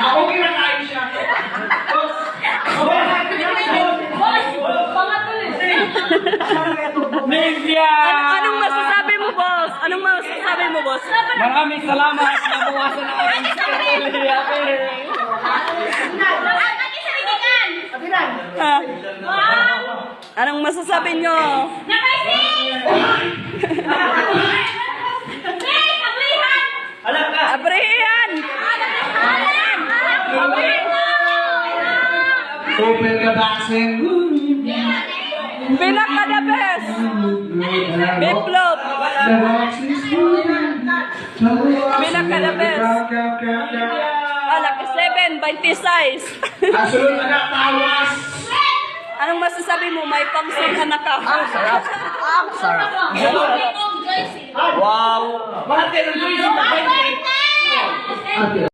Ako kinakain siya. Anong masasabi mo, boss? Anong masasabi mo, boss? Maraming salamat. Nabukasan na aking Anong masasabi nyo? Abrihan! Open the boxing. Pinaka-the-best! Biplop! The box is moving. Pinaka-the-best! Laki 7, 26. Asunod na tawas. Anong masasabi mo? May pang-sing anak ka. Ang sarap. Ang sarap. Wow! Bakit kayo nag-iisip na 20?